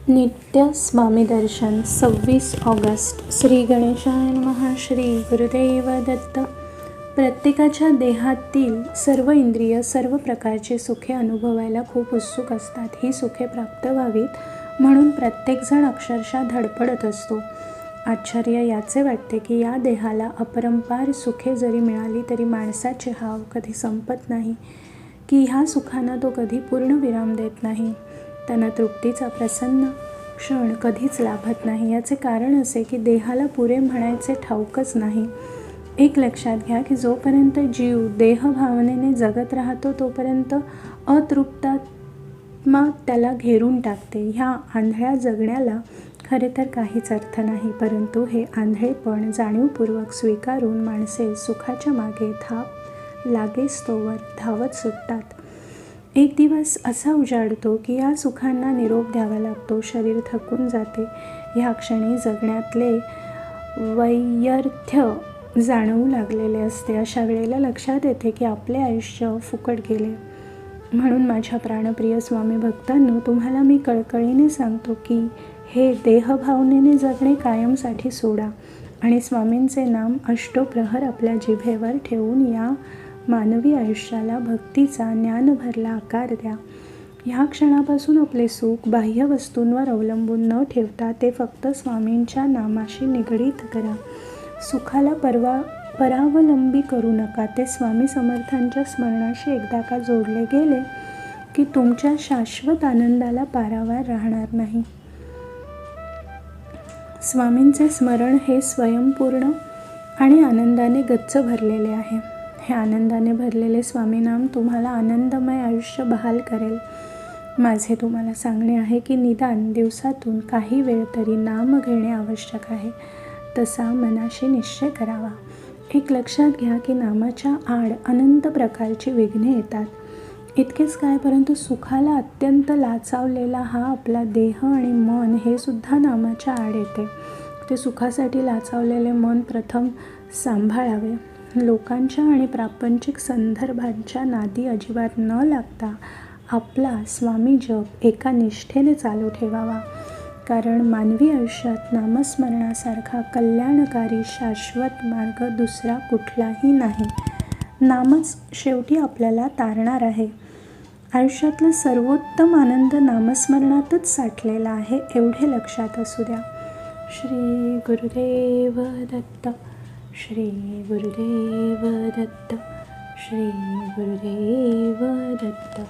नित्य स्वामी दर्शन 26 ऑगस्ट. श्री गणेशाय नमः. श्री गुरुदेव दत्त. प्रत्येकाच्या देहातील सर्व इंद्रिय सर्व प्रकारची सुखे अनुभवायला खूप उत्सुक असतात. ही सुखे प्राप्त व्हावीत म्हणून प्रत्येकजण अक्षरशः धडपडत असतो. आश्चर्य याचे वाटते की या देहाला अपरंपार सुखे जरी मिळाली तरी माणसाची हाव कधी संपत नाही, की ह्या सुखांना तो कधी पूर्ण विराम देत नाही. त्यांना तृप्तीचा प्रसन्न क्षण कधीच लाभत नाही. याचे कारण असे की देहाला पुरे म्हणायचे ठाऊकच नाही. एक लक्षात घ्या की जोपर्यंत जीव देहभावनेने जगत राहतो तोपर्यंत अतृप्तात्मा त्याला घेरून टाकते. ह्या आंधळ्या जगण्याला खरे तर काहीच अर्थ नाही, परंतु हे आंधळेपण जाणीवपूर्वक स्वीकारून माणसे सुखाच्या मागे धाप लागेस्तोवर धावत सुटतात. एक दिवस असा उजाडतो की या सुखांना निरोप द्यावा लागतो. शरीर थकून जाते. ह्या क्षणी जगण्यातले वैयर्थ्य जाणवू लागलेले असते. अशा वेळेला लक्षात येते की आपले आयुष्य फुकट गेले. म्हणून माझ्या प्राणप्रिय स्वामी भक्तांनो, तुम्हाला मी कळकळीने सांगतो की हे देहभावनेने जगणे कायमसाठी सोडा आणि स्वामींचे नाम अष्टोप्रहर आपल्या जिभेवर ठेवून या मानवी आयुष्याला भक्तीचा ज्ञानभरला आकार द्या. ह्या क्षणापासून आपले सुख बाह्य वस्तूंवर अवलंबून न ठेवता ते फक्त स्वामींच्या नामाशी निगडीत करा. सुखाला परावलंबी करू नका. ते स्वामी समर्थांच्या स्मरणाशी एकदा का जोडले गेले की तुमच्या शाश्वत आनंदाला पारावार राहणार नाही. स्वामींचे स्मरण हे स्वयंपूर्ण आणि आनंदाने गच्च भरलेले आहे. हे आनंदाने भरलेले स्वामीनाम तुम्हाला आनंदमय आयुष्य बहाल करेल. माझे तुम्हाला सांगणे आहे की निदान दिवसातून काही वेळ तरी नाम घेणे आवश्यक आहे. तसा मनाशी निश्चय करावा. एक लक्षात घ्या की नामाच्या आड अनंत प्रकारची विघ्ने येतात. इतकेच काय, परंतु सुखाला अत्यंत लाचावलेला हा आपला देह आणि मन हे सुद्धा नामाच्या आड येते. ते सुखासाठी लाचावलेले मन प्रथम सांभाळावे. लोकांच्या आणि प्रापंचिक संदर्भांच्या नादी अजिबात न लागता आपला स्वामी जप एका निष्ठेने चालू ठेवावा. कारण मानवी आयुष्यात नामस्मरणासारखा कल्याणकारी शाश्वत मार्ग दुसरा कुठलाही नाही. नामच शेवटी आपल्याला तारणार आहे. आयुष्यातला सर्वोत्तम आनंद नामस्मरणातच साठलेला आहे, एवढे लक्षात असू द्या. श्री गुरुदेव दत्त. श्री गुरुदेव दत्त. श्री गुरुदेव दत्त.